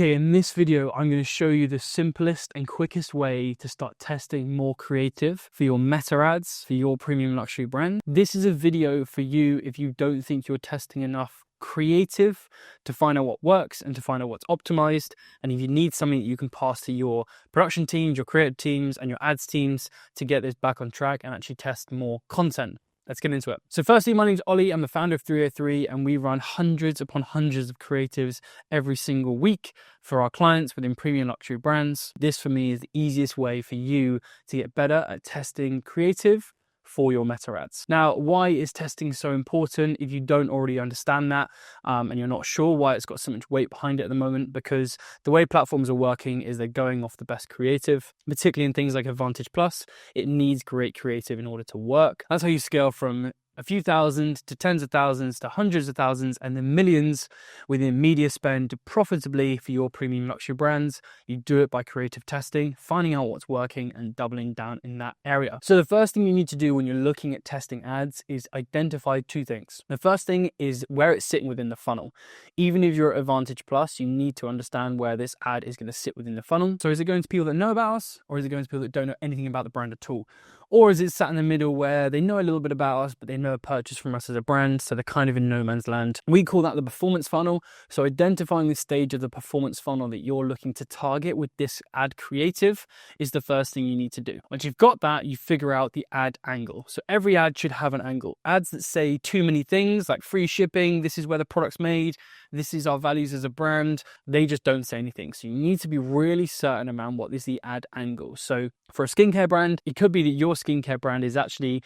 Okay, in this video, I'm going to show you the simplest and quickest way to start testing more creative for your meta ads for your premium luxury brand. This is a video for you if you don't think you're testing enough creative to find out what works and to find out what's optimized. And if you need something that you can pass to your production teams, your creative teams, and your ads teams to get this back on track and actually test more content. Let's get into it. So firstly, my name's Ollie. I'm the founder of 303 and we run hundreds upon hundreds of creatives every single week for our clients within premium luxury brands. This for me is the easiest way for you to get better at testing creative for your meta ads. Now, why is testing so important if you don't already understand that and you're not sure why it's got so much weight behind it at the moment? Because the way platforms are working is they're going off the best creative, particularly in things like Advantage Plus. It needs great creative in order to work. That's how you scale from a few thousand to tens of thousands to hundreds of thousands and then millions within media spend profitably for your premium luxury brands. You do it by creative testing, finding out what's working and doubling down in that area. So the first thing you need to do when you're looking at testing ads is identify two things. The first thing is where it's sitting within the funnel. Even if you're at Advantage Plus, you need to understand where this ad is going to sit within the funnel. So is it going to people that know about us, or is it going to people that don't know anything about the brand at all? Or is it sat in the middle where they know a little bit about us, but they never purchased from us as a brand, so they're kind of in no man's land? We call that the performance funnel. So identifying the stage of the performance funnel that you're looking to target with this ad creative is the first thing you need to do. Once you've got that, you figure out the ad angle. So every ad should have an angle. Ads that say too many things like free shipping, this is where the product's made, this is our values as a brand, they just don't say anything. So you need to be really certain about what is the ad angle. So for a skincare brand, it could be that your skincare brand is actually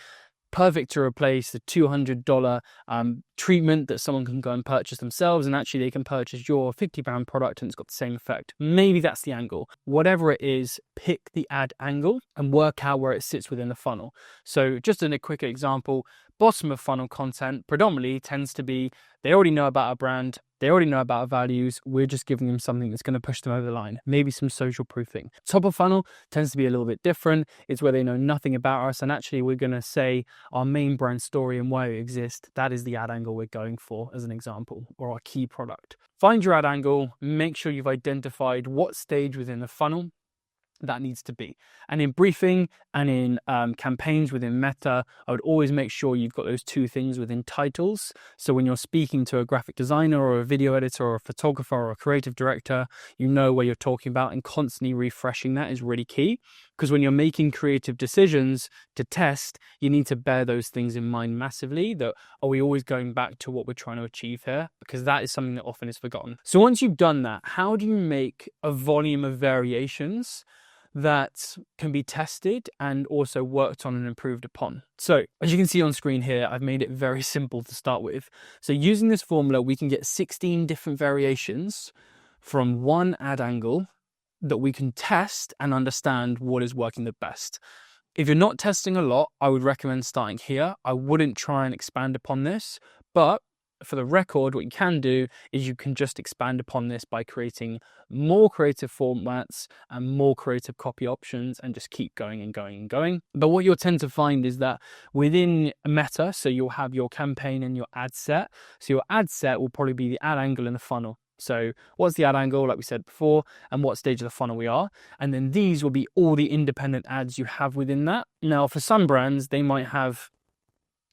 perfect to replace the $200 treatment that someone can go and purchase themselves, and actually they can purchase your £50 product and it's got the same effect. Maybe that's the angle. Whatever it is, pick the ad angle and work out where it sits within the funnel. So just in a quick example, bottom of funnel content predominantly tends to be they already know about our brand, they already know about our values, we're just giving them something that's going to push them over the line, maybe some social proofing. Top of funnel tends to be a little bit different. It's where they know nothing about us and actually we're going to say our main brand story and why we exist. That is the ad angle we're going for as an example, or our key product. Find your ad angle, make sure you've identified what stage within the funnel that needs to be. And in briefing and in campaigns within Meta, I would always make sure you've got those two things within titles. So when you're speaking to a graphic designer or a video editor or a photographer or a creative director, you know where you're talking about, and constantly refreshing that is really key. Because when you're making creative decisions to test, you need to bear those things in mind massively. That are we always going back to what we're trying to achieve here? Because that is something that often is forgotten. So once you've done that, how do you make a volume of variations that can be tested and also worked on and improved upon? So as you can see on screen here, I've made it very simple to start with. So using this formula, we can get 16 different variations from one ad angle that we can test and understand what is working the best. If you're not testing a lot, I would recommend starting here. I wouldn't try and expand upon this, but for the record, what you can do is you can just expand upon this by creating more creative formats and more creative copy options and just keep going and going and going. But what you'll tend to find is that within Meta, so you'll have your campaign and your ad set. So your ad set will probably be the ad angle in the funnel. So what's the ad angle, like we said before, and what stage of the funnel we are. And then these will be all the independent ads you have within that. Now, for some brands, they might have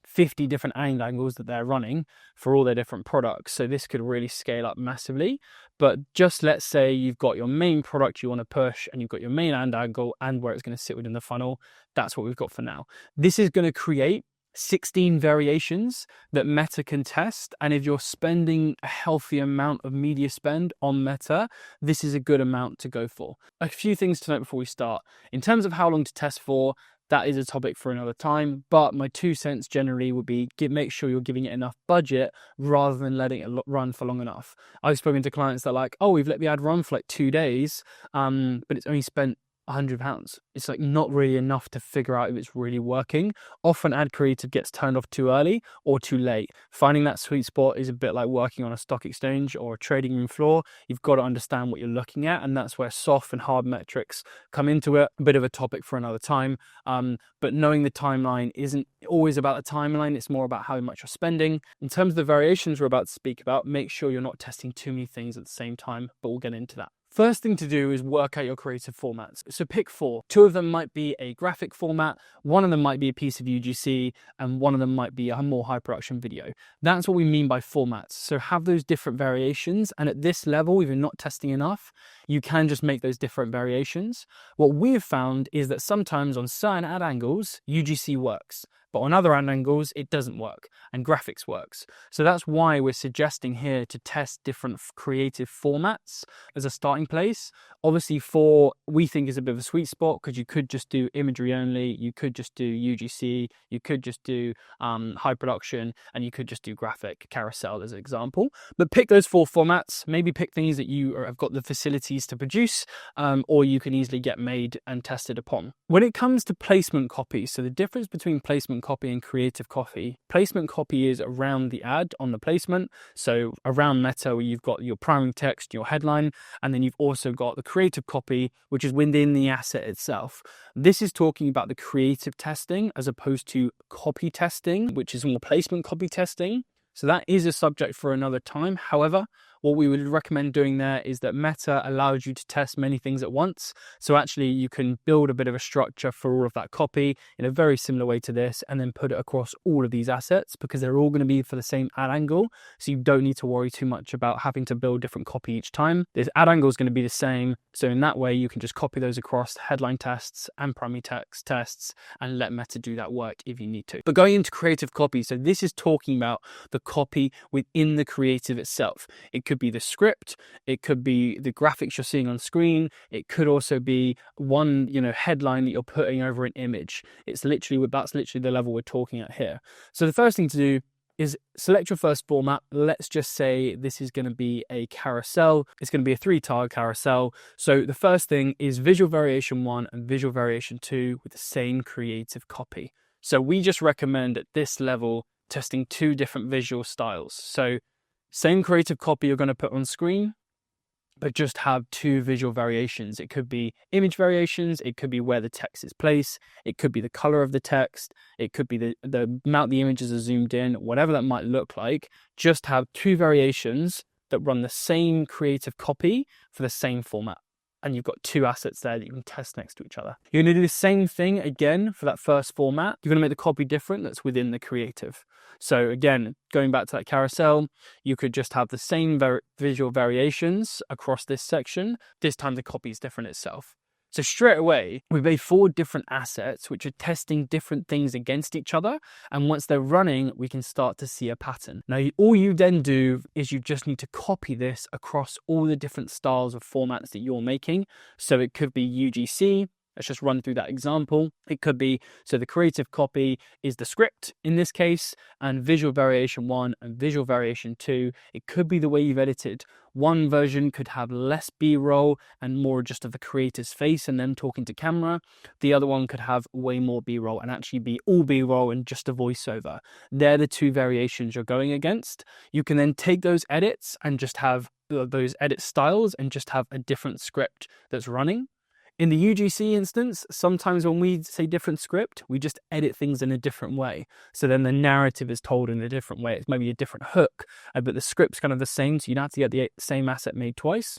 50 different ad angles that they're running for all their different products. So this could really scale up massively. But just let's say you've got your main product you want to push and you've got your main ad angle and where it's going to sit within the funnel. That's what we've got for now. This is going to create 16 variations that Meta can test. And if you're spending a healthy amount of media spend on Meta, this is a good amount to go for. A few things to note before we start. In terms of how long to test for, that is a topic for another time, but my 2 cents generally would be make sure you're giving it enough budget rather than letting it run for long enough. I've spoken to clients that are like, oh, we've let the ad run for like 2 days, but it's only spent £100. It's like not really enough to figure out if it's really working. Often ad creative gets turned off too early or too late. Finding that sweet spot is a bit like working on a stock exchange or a trading room floor. You've got to understand what you're looking at, and that's where soft and hard metrics come into it. A bit of a topic for another time. But knowing the timeline isn't always about the timeline, it's more about how much you're spending. In terms of the variations we're about to speak about, make sure you're not testing too many things at the same time, but we'll get into that. First thing to do is work out your creative formats. So pick 4. 2 of them might be a graphic format, 1 of them might be a piece of UGC, and 1 of them might be a more high production video. That's what we mean by formats. So have those different variations, and at this level, if you're not testing enough, you can just make those different variations. What we've found is that sometimes on certain ad angles, UGC works, but on other ad angles, it doesn't work, and graphics works. So that's why we're suggesting here to test different creative formats as a starting place. Obviously, 4 we think is a bit of a sweet spot, because you could just do imagery only, you could just do UGC, you could just do high production, and you could just do graphic carousel as an example. But pick those 4 formats, maybe pick things that you have got the facilities to produce, or you can easily get made and tested upon. When it comes to placement copy, so the difference between placement copy and creative copy, placement copy is around the ad on the placement, so around meta, where you've got your primary text, your headline, and then you've also got the creative copy, which is within the asset itself. This is talking about the creative testing as opposed to copy testing, which is more placement copy testing. So that is a subject for another time. However, what we would recommend doing there is that Meta allows you to test many things at once. So actually you can build a bit of a structure for all of that copy in a very similar way to this, and then put it across all of these assets, because they're all going to be for the same ad angle. So you don't need to worry too much about having to build different copy each time. This ad angle is going to be the same. So in that way, you can just copy those across headline tests and primary text tests and let Meta do that work if you need to. But going into creative copy, so this is talking about the copy within the creative itself. It could be the script, it could be the graphics you're seeing on screen, it could also be one, headline that you're putting over an image. That's literally the level we're talking at here. So the first thing to do is select your first format. Let's just say this is going to be a carousel. It's going to be a 3-tile carousel. So the first thing is visual variation 1 and visual variation 2 with the same creative copy. So we just recommend at this level testing 2 different visual styles. So same creative copy you're going to put on screen, but just have 2 visual variations. It could be image variations, it could be where the text is placed, it could be the color of the text, it could be the amount the images are zoomed in, whatever that might look like. Just have 2 variations that run the same creative copy for the same format. And you've got 2 assets there that you can test next to each other. You're going to do the same thing again for that first format. You're going to make the copy different that's within the creative. So again, going back to that carousel, you could just have the same visual variations across this section. This time the copy is different itself. So straight away, we've made 4 different assets which are testing different things against each other. And once they're running, we can start to see a pattern. Now, all you then do is you just need to copy this across all the different styles of formats that you're making. So it could be UGC. Let's just run through that example. It could be, so the creative copy is the script in this case, and visual variation 1 and visual variation 2. It could be the way you've edited. One version could have less B-roll and more just of the creator's face and them talking to camera. The other one could have way more B-roll and actually be all B-roll and just a voiceover. They're the 2 variations you're going against. You can then take those edits and just have those edit styles and just have a different script that's running. In the UGC instance, sometimes when we say different script, we just edit things in a different way. So then the narrative is told in a different way. It's maybe a different hook, but the script's kind of the same. So you don't have to get the same asset made twice.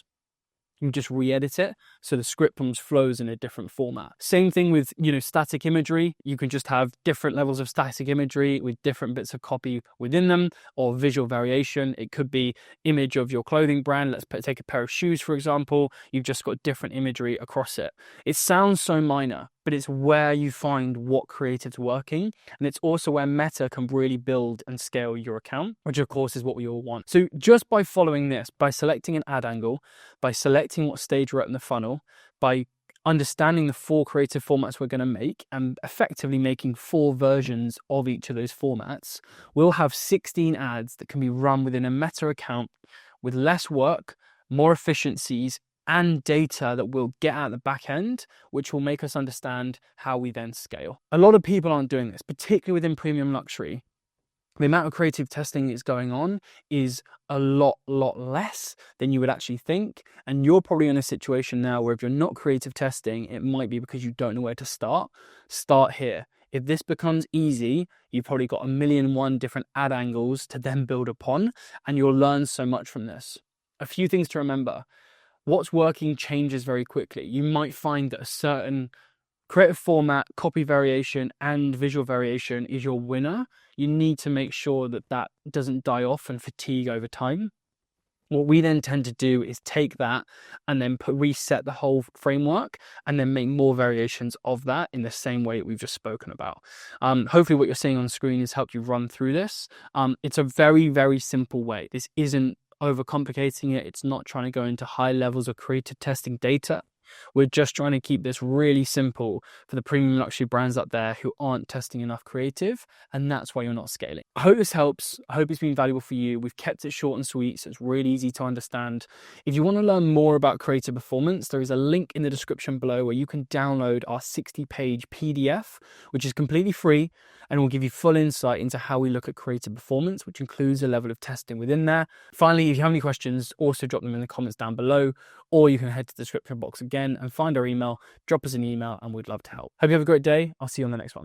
You just re-edit it so the script flows in a different format. Same thing with, static imagery. You can just have different levels of static imagery with different bits of copy within them, or visual variation. It could be image of your clothing brand. Let's take a pair of shoes, for example. You've just got different imagery across it. It sounds so minor, but it's where you find what creative's working. And it's also where Meta can really build and scale your account, which of course is what we all want. So just by following this, by selecting an ad angle, by selecting what stage we're at in the funnel, by understanding the 4 creative formats we're going to make and effectively making 4 versions of each of those formats, we'll have 16 ads that can be run within a Meta account with less work, more efficiencies, and data that we'll get at the back end, which will make us understand how we then scale. A lot of people aren't doing this, particularly within premium luxury. The amount of creative testing that's going on is a lot less than you would actually think. And you're probably in a situation now where if you're not creative testing, it might be because you don't know where to start. Start here. If this becomes easy, you've probably got 1,000,001 different ad angles to then build upon, and you'll learn so much from this. A few things to remember. What's working changes very quickly. You might find that a certain creative format, copy variation, and visual variation is your winner. You need to make sure that that doesn't die off and fatigue over time. What we then tend to do is take that and then reset the whole framework and then make more variations of that in the same way we've just spoken about. Hopefully what you're seeing on screen has helped you run through this. It's a very, very simple way. This isn't overcomplicating it. It's not trying to go into high levels of creative testing data. We're just trying to keep this really simple for the premium luxury brands out there who aren't testing enough creative, and that's why you're not scaling. I hope this helps. I hope it's been valuable for you. We've kept it short and sweet, so it's really easy to understand. If you want to learn more about creative performance, there is a link in the description below where you can download our 60-page PDF, which is completely free and will give you full insight into how we look at creative performance, which includes a level of testing within there. Finally, if you have any questions, also drop them in the comments down below, or you can head to the description box again and find our email, drop us an email, and we'd love to help. Hope you have a great day. I'll see you on the next one.